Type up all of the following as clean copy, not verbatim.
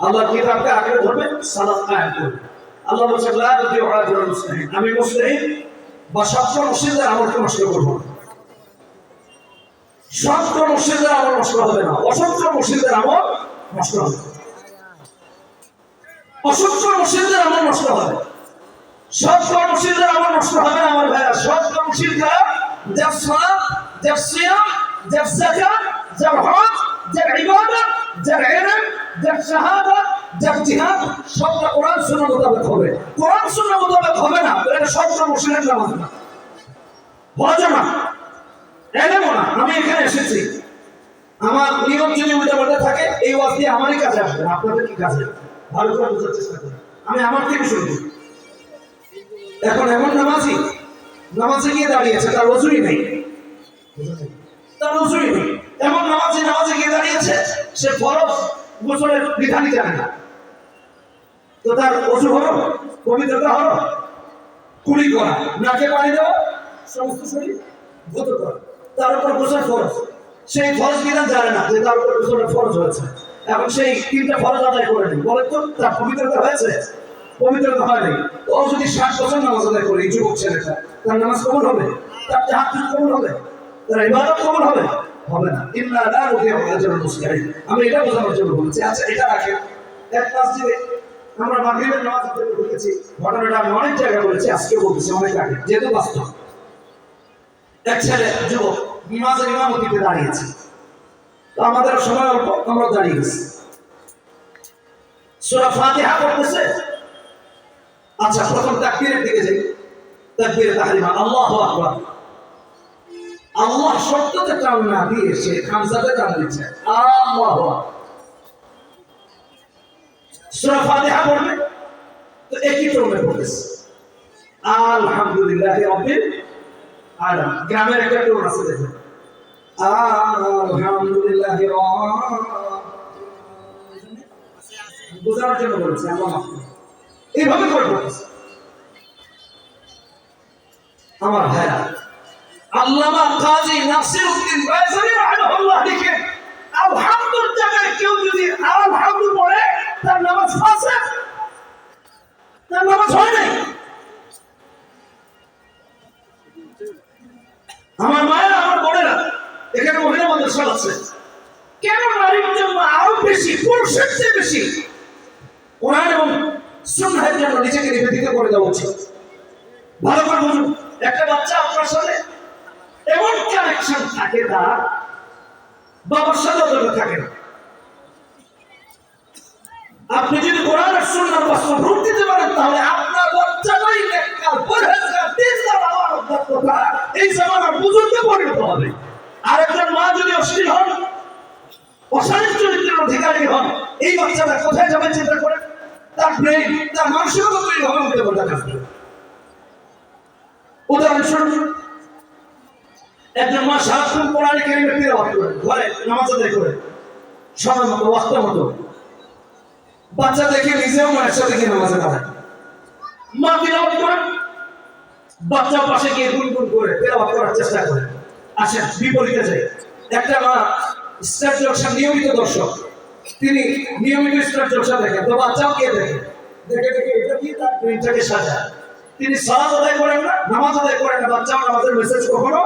আল্লাহর কিতাবকে আঁকড়ে ধরবে, সালাত কায়েম করবে। আল্লাহ বলছেন লা তুতিউ আজরাল মুসলিমিন, আমি মুসলিম বা সত্য মুসলিমদের আমলকে নষ্ট করব না। সত্য মুসলিমদের আমল নষ্ট হবে না, অসত্য মুসলিমদের আমল নষ্ট হবে। অসত্য মুসলিমদের আমল নষ্ট হবে, সত্য মুসলিমদের আমল নষ্ট হবে না। আমার ভাইরা, সত্য মুসলিমরা যার সালাত, যার সিয়াম, যার যাকাত, যার হজ, যার ইবাদত, যার ইলম, যার শাহাদাত, যার জিহাদ, সবটা কোরআন সুন্নাহ মোতাবেক হবে। কোরআন সুন্নাহ মোতাবেক হবে না, এটা সত্য মুসলিমের নামাজ না, হজ না, ইলমও না। আমি এখানে এসেছি, আমার নিয়ম যদি উল্টা পাল্টা থাকে, এই ওয়াজ দিয়ে আমারই কাজে আসবে, আপনাদের কি কাজে? ভালো করে বোঝার চেষ্টা করুন। আমি আমার থেকে শুরু করি। এখন এমন নামাজে গিয়ে দাঁড়িয়েছে, তার ওযুই নেই, তার ওযুই নেই। এমন নামাজে গিয়ে দাঁড়িয়েছে, সে ফরজ গোসলের বিধানই জানে না। তো তার ওযু হলো, পবিত্রতা হলো, কুলি করা, নাকে পানি দেওয়া, সমস্ত শরীর গোসল করা, তার উপর গোসল ফরজ। সেই ফরজ বিধান জানে না যে তার উপর গোসলের ফরজ হয়েছে। এখন সেই তিনটা ফরজ আদায় করে নেই, বলে তো তার পবিত্রতা হয়েছে? পবিত্রতা হয়নি। ও যদি 60 বছর নামাজ আদায় করে, এই যুবক ছেলেটা, তার নামাজ কবুল হবে? তার তাহাজ্জুদ কবুল হবে? তার ইবাদত কবুল হবে? হবে না। ইন্না লা নুদিউ আজরাল মুসলিমিন। আমি এটা বোঝানোর জন্য বলছি। আচ্ছা, এটা রাখেন। এক মসজিদে আমরা মাগরিবের নামাজ পড়তে ঢুকেছি, ঘটনাটা আমি অনেক জায়গায় বলেছি, আজকে বলতেছি, অনেক আগে, যেহেতু বাস্তব। এক ছেলে যুবক নামাজের ইমামতিতে দাঁড়িয়েছে। তো আমাদের সময় অল্প, আমরা দাঁড়িয়ে গেছি। সূরা ফাতিহা পড়তেছে। আচ্ছা, প্রথম তাকবীরের দিকে যাই। তাকবীরে তাহরিমা, আল্লাহু আকবার। আল্লাহ শব্দতে টান না দিয়ে সে হামজাতে টান দিচ্ছে, আল্লাহু আকবার। সূরা ফাতিহা পড়বে তো একই ক্রমে পড়তেছে, আলহামদুলিল্লাহি রাব্বিল আলামিন। গ্রামের একটা টোন আছে, দেখেন, আলহামদুলিল্লাহি বোঝানোর জন্য বলেছি, আল্লাহ মাফ করুন। এইভাবে করে পড়তেছে। আমার ভাইরা, আল্লামা কাজী নাসিরউদ্দিন বাইজারী রাহিমাহুল্লাহ লিখেন, আলহামদুর জায়গায় কেউ যদি আলহামদু পড়ে, তার নামাজ ফাসিদ, তার নামাজ হয় নাই। আমার মায়েরা, আমার বোনেরা, এখানে মহিলা মাদ্রাসা আছে, কেন নারীর জন্য আরো বেশি, পুরুষের চেয়ে বেশি কোরআন এবং সুন্নাহের জন্য নিজেকে নিবেদিত করে দেওয়া উচিত। ভালো করে বুঝুন, একটা বাচ্চা আপনার সাথে এমন কানেকশন থাকে, তার বাবার সাথে অতটা থাকে না। আপনি যদি কোরআন আর সুন্নাহর বাস্তব রূপ দিতে পারেন, তাহলে আপনার বাচ্চাটাই নেককার, পরহেজগার, দিনদার, আমানতদার, এই জামানার বুজুর্গে পরিণত হবে। আর একজন মা যদি অশ্লীল হন, অশালীন চরিত্রের অধিকারী হন, এই বাচ্চাটা কোথায় যাবে চিন্তা করেন। তার ব্রেন, তার মানসিকতা তৈরি হবে উল্টে পাল্টা কাজ করে। উদাহরণস্বরূপ, একজন মা সারাক্ষণ কোরআন কারীমের তিলাওয়াত করে, ঘরে নামাজ আদায় করে, সময় মতো, ওয়াক্ত মতো, বাচ্চা দেখে নিজেও মায়ের সাথে গিয়ে নামাজে দাঁড়ায়। মা তিলাওয়াত করেন, বাচ্চা পাশে গিয়ে গুনগুন করে তিলাওয়াত করার চেষ্টা করে। আসেন বিপরীতে যাই। একটা মা স্টার জলসার নিয়মিত দর্শক, তিনি নিয়মিত স্টার জলসা দেখেন, তো বাচ্চাও কে দেখে, দেখে দেখে এটা দিয়ে তার ব্রেনটাকে সাজায়। তিনি সালাত আদায় করেন না, নামাজ আদায় করেন না, বাচ্চাও নামাজের মেসেজ কখনো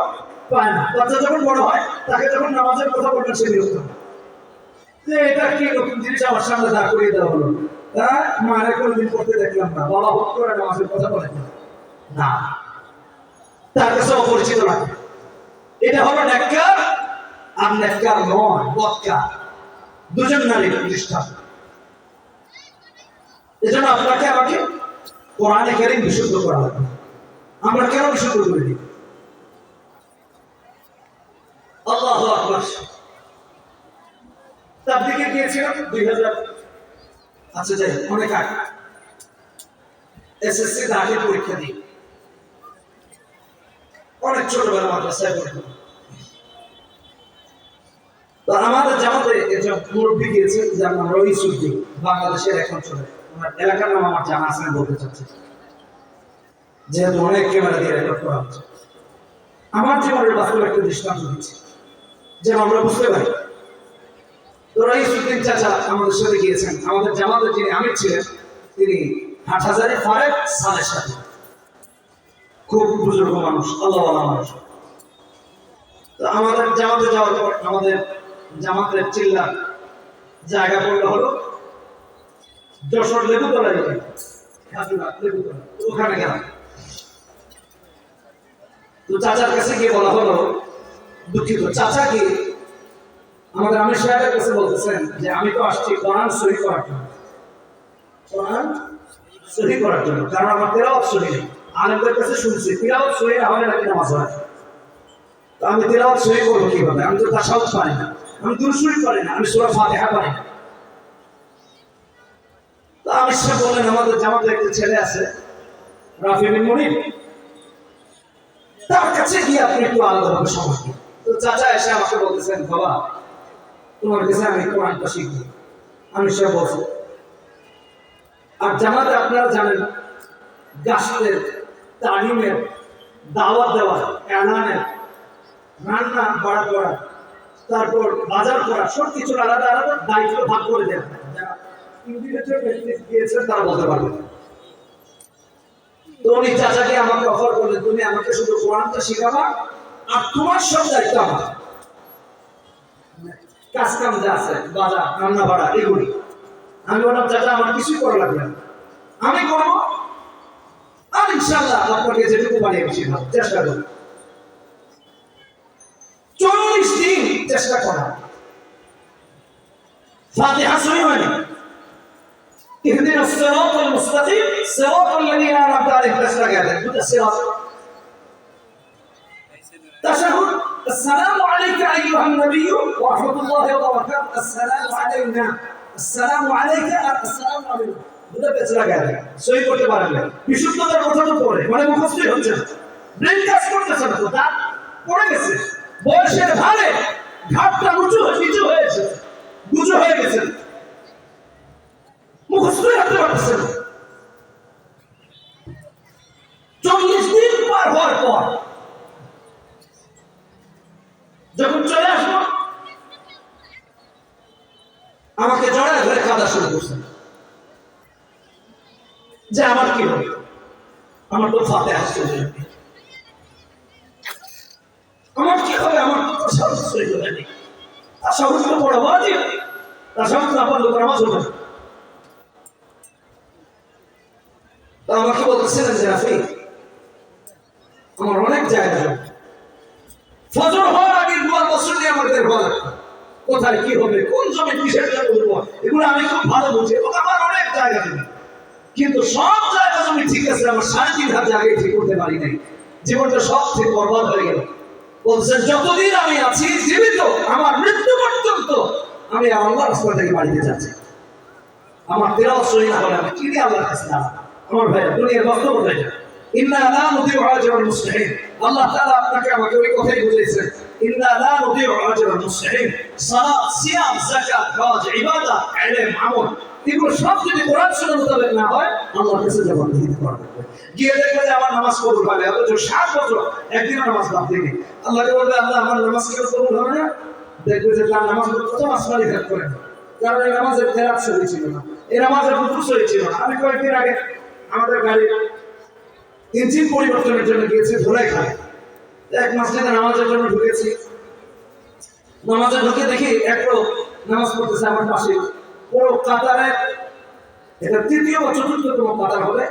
পায় না। বাচ্চা যখন বড় হয়, তাকে যখন নামাজের কথা বলবেন, সে বিরক্ত হয় যে এটা কি নতুন জিনিস আমার সামনে দাঁড় করিয়ে দেওয়া হলো। মারে কোনোদিন করতে দেখলাম না, বাবা হুট করে নামাজের কথা বলেন না, তার কাছে অপরিচিত লাগে। এটা হলো নেককার আর নেককার নয়, বদকার, দুজন নারী প্রতিষ্ঠান। এজন্য আপনাকে আমাকে কোরআনে কারীম বিশুদ্ধ করা হবে। আমরা কেন বিশুদ্ধ করি? আল্লাহু আকবার। তাবলীগে গিয়েছিলাম 2000, আচ্ছা যাই, অনেক আগে, এসএসসি দাখিল পরীক্ষা দিই, অনেক ছোটবেলা মাদ্রাসায় পড়তাম। তো আমাদের জামাতে একজন মুরব্বী গিয়েছে, যার নাম রইসুদ্দিন, বাংলাদেশের এখন চলে, ওনার এলাকার নাম আমার জানা আছে না, বলতে চাচ্ছি, যেহেতু অনেক ক্যামেরা দিয়ে রেকর্ড করা হচ্ছে। আমার জীবনের বাস্তব একটা দৃষ্টান্ত দিচ্ছি, যেন আমরা বুঝতে পারি। তো রইসুদ্দিন চাচা আমাদের সাথে গিয়েছেন, আমাদের জামাতের যিনি আমির ছিলেন তিনি হাটহাজারী ফারেক সালের সাথে, খুব বুজুর্গ মানুষ, আল্লাহওয়ালা মানুষ। তো আমাদের জামাতে যাওয়ার পর আমাদের জামাতের চিল্লা জায়গা পড়লো হলো যশোর লেবুতলা, লেবুতলা ওখানে গেলাম। তো চাচার কাছে গিয়ে বলা হলো, দুঃখিত চাচা কি আমাদের আমির সাহেবের কাছে বলতেছেন যে আমি তো আসছি কোরআন সহি করার জন্য, কোরআন সহি করার জন্য, কারণ আমার তেলাওয়াত সহি নেই। আলেমদের কাছে শুনছি তেলাওয়াত সহি না হলে নাকি নামাজ হয়। তো আমি তেলাওয়াত সহি করবো কিভাবে? আমি তো তাশাহুদ পারি না, আমি দুরূদ শরীফ পারি না, আমি সূরা ফাতিহা পারি না। তো আমির সাহেব বললেন আমাদের জামাতে একটা ছেলে আছে রাফি বিন মুনির, তার কাছে গিয়ে আপনি একটু আলাদাভাবে সময় দিন। তো চাচা এসে আমাকে বলতেছেন বাবা তোমার কাছে আমি কোরআনটা শিখবো। আমি সে বলছি আর জামাতে আপনারা জানেন গাছের তালিমের দাওয়াত দেওয়া, এলানের, রান্না বাড়া করা, তারপর বাজার করা, সব কিছুর আলাদা আলাদা দায়িত্ব ভাগ করে দেন। যারা ইন্ডিভিজুয়াল দিয়েছেন তারা বলতে পারবে। তো উনি চাচাকে আমাকে অফার করলেন তুমি আমাকে শুধু কোরআনটা শিখাবা আর তোমার সব দায়িত্ব আমার, কাজ কাম যা আছে বাজার রান্না বাড়া এগুলি। আমি বললাম চাচা আমার কিছুই করা লাগবে না, আমি করবো, আর ইনশাআল্লাহ আপনাকে যেটুকু পারি আমি শিখাবো, চেষ্টা করব। 40 দিন চেষ্টা করা, ফাতিহা সহি হয়নি। ইহদিনাস সিরাতাল মুস্তাকিম সিরাতাল লাযিনা আন'আমতা আলাইহিম, চেষ্টা করেন দুটো সিরাত। তাশাহুদ السلام عليك أيها النبي ورحمة الله وبركاته، السلام علينا، السلام عليك، السلام علينا, দুটো পেছলা গেল সহি করতে পারেন না। বিশুদ্ধতার কথা তো পড়ে মানে মুখস্থ হচ্ছে না, ব্রেন কাজ করতেছে না, তো তা পড়ে গেছে বয়সের ভারে ঘাটটা নিচু হয়ে গেছে, গুজু হয়ে গেছে, মুখস্থ রাখতে পারতেছে না। 40 দিন পার হওয়ার পর যখন চলে আসবো আমাকে জড়ায় ধরে কাঁদা শুরু করছেন যে আমার কি হবে, আমার তো ফাতিহা আসছে, আমার কি হবে, আমার তো তাশাহুদ সহি হয়ে নেই, তাশাহুদ তো পড়া ওয়াজিব, তাশাহুদ না পড়লে নামাজ হবে না। তো আমাকে বলতেছিলেন যে রাফি আমার অনেক জায়গা যাবে, ফজর হওয়ার আগে দুয়ার বছর দিয়ে আমাদের বলা কোথায় কি হবে, কোন জমি কিসের জন্য উঠবো, এগুলো আমি খুব ভালো বুঝি এবং আমার অনেক জায়গা জমি, কিন্তু সব জায়গা জমি ঠিক আছে, আমার 3.5 হাত জায়গায় ঠিক করতে পারি নাই, জীবনটা সব ঠিক বরবাদ হয়ে গেল। বলছেন যতদিন আমি আছি জীবিত আমার মৃত্যু পর্যন্ত আমি আল্লাহর রাস্তা থেকে বাড়িতে যাচ্ছি, আমার তেলাওয়াত সহি না হলে আমি কি দিয়ে আল্লাহর কাছে দাঁড়াবো? আমার ভাই দুনিয়ার বক্তব্য হয়ে যায় ইন্না লা নুদিউ আজরাল মুসলিহিন, আল্লাহ তাআলা আপনাকে আমাকে ওই কথাই বুঝিয়েছেন ইন্না লা নুদিউ আজরাল মুসলিহিন। সালাত, সিয়াম, যাকাত, হজ, ইবাদত, ইলম, আমল এগুলো সব যদি কোরআন সুন্নাহ মোতাবেক না হয় আল্লাহর কাছে জবাবদিহি দিতে পারবে। গিয়ে দেখবে যে আমার নামাজ কবুল হবে, অথচ 7 বছর একদিনও নামাজ বাদ দিইনি, আল্লাহকে বলবে আল্লাহ আমার নামাজ কেন কবুল হবে না? দেখবে যে তার নামাজ প্রথম আসমানি ঘাট করে, কারণ এই নামাজের তেলাওয়াত সহি ছিল না, এই নামাজের রুকু সহি ছিল না। আমি কয়েকদিন আগে আমাদের গাড়ি ইঞ্জিন পরিবর্তনের জন্য গিয়েছি ধুলাই খায়, এক মসজিদে নামাজের জন্য ঢুকেছি, নামাজে ঢুকে দেখি এক লোক নামাজ পড়তেছে আমার পাশে, পুরো কাতারে, এটা 3য় বা 4র্থতম কাতার হবে,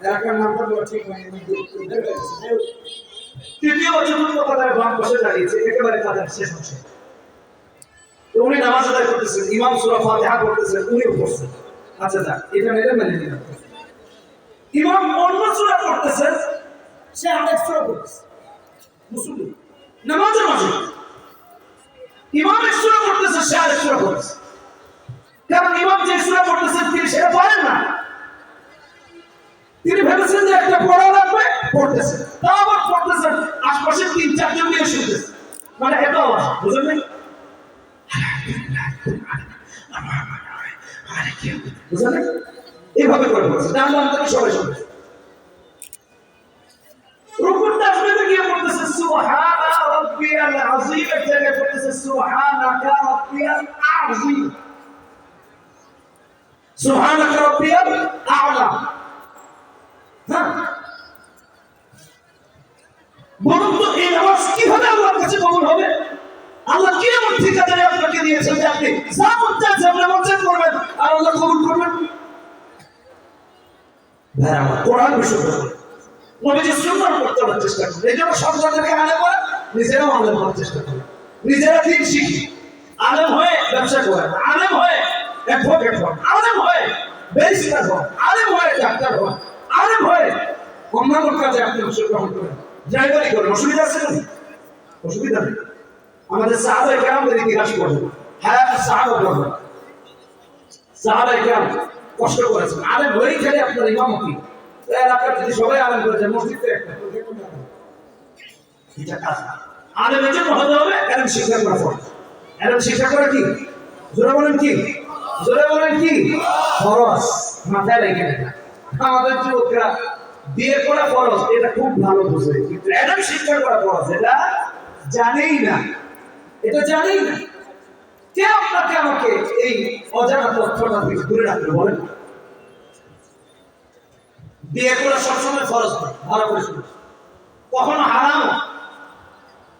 এলাকার নামটা বলা ঠিক হয়নি, 3য় বা 4র্থ কাতারে বাম পাশে দাঁড়িয়েছে, একেবারে কাতার শেষ অংশে। উনি নামাজ আদায় করতেছেন, ইমাম সূরা ফাতিহা পড়তেছেন, উনিও পড়ছেন, আচ্ছা যাক এটা মেনে নিলাম। ইমাম অন্য সূরা পড়তেছেন, সে আরেক সূরা পড়তেছে, মুসলিম নামাজের মাঝে ইমাম এক সূরা পড়তেছে, সে আরেক সূরা পড়তেছে, কারণ ইমাম যে সূরা পড়তেছেন তিনি সেটা পারেন না, তিনি ভেবেছেন যে একটা পড়া লাগবে, পড়তেছেন, তা আবার পড়তেছেন, আশপাশে 3-4 জন নিয়ে শুনতেছে, মানে এটা আওয়াজ বুঝলেন না, বুঝলেন এইভাবে করে পড়ছে, ডান বাম থেকে সবাই শুনতেছে। রুকুর তাসবিহে গিয়ে পড়তেছে সুবহানা রাব্বিয়াল আযীম এর জায়গায় পড়তেছে সুবহানাকা রাব্বিয়াল আযীম, সুবহানাকা রাব্বিয়াল আ'লা। হ্যাঁ, বলুন তো এই নামাজ কিভাবে আল্লাহর কাছে কবুল হবে? আল্লাহ কি এমন ঠিকাদারি আপনাকে দিয়েছেন যে আপনি যা মন চাইছে আপনি মন চাইতে করবেন আর আল্লাহ কবুল করবেন? ভাই আমার কোরআন বিশুদ্ধ করে নবীজি সুন্নাহ করতে চেষ্টা করেন। এই জন্য সন্তানদেরকে আলেম করে, নিজেরাও আলেম হওয়ার চেষ্টা করেন, নিজেরা দিন শিখি, আলেম হয়ে ব্যবসা করেন, আলেম হয়ে অ্যাডভোকেট হন, আলেম হয়ে ব্যারিস্টার হন, আলেম হয়ে ডাক্তার হন, আলেম হয়ে অন্যান্য কাজে আপনি অংশগ্রহণ করেন, ড্রাইভারি করেন। অসুবিধা আছে নাকি? অসুবিধা নেই। আমাদের সাহাবায়ে কেরামদের ইতিহাস পড়বেন, হায়াত সাহাবা পড়বেন। সাহাবায়ে কেরাম কষ্ট করেছেন, আলেম হয়েই খেলে আপনার ইমামতি এলাকার যদি সবাই আলেম করে যায়, মসজিদ তো একটা, এটা কাজ না। আলেমের জন্য হতে হবে এলেম শিক্ষা করা ফরজ। এলেম শিক্ষা করা কি? জোরে বলেন কি? জোরে বলেন কি? ফরজ। মাথায় রেখে রাখা। আমাদের যুবকরা বিয়ে করা ফরজ এটা খুব ভালো বোঝে, কিন্তু এলেম শিক্ষা করা ফরজ এটা জানেই না, এটা জানেই না। কে আপনাকে আমাকে এই অজানা তথ্যটা থেকে দূরে রাখবে বলেন? বিয়ে করা সবসময় ফরজ নয়, ভালো করে শুনুন, কখনো হারাম।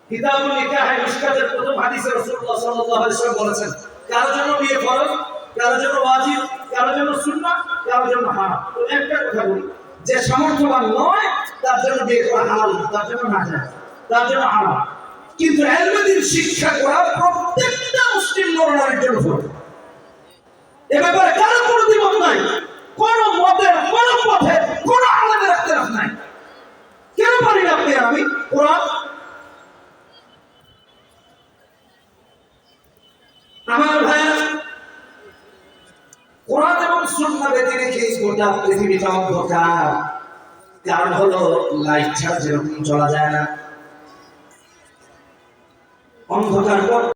কিতাবুল নিকাহ মিশকাতের প্রথম হাদিসে রাসূলুল্লাহ সাল্লাল্লাহু আলাইহি ওয়াসাল্লাম বলেছেন, কারো জন্য বিয়ে ফরজ, কারো জন্য ওয়াজিব, কারো জন্য সুন্নাহ, কারো জন্য হারাম। তো একটা কথা বলি, যে সামর্থ্যবান নয় তার জন্য বিয়ে করা হালাল, তার জন্য নাজায়েজ, তার জন্য হারাম। কিন্তু ইলমে শিক্ষা করা প্রত্যেকটা মুসলিম নর-নারীর জন্য ফরজ। এ ব্যাপারে কারো কোনো দ্বিমত নাই, কোন মতের, কোন পথে, কোন আলেমের ইখতিলাফ নাই। কেন পারি না আপনি আমি? কোরআন, আমার ভাইয়া, কোরআন এবং সুন্নাহ ব্যতিরেকে গোটা পৃথিবীটা অন্ধকার। কারণ হলো লাইট ছাড়া যেরকম চলা যায় না, অন্ধকার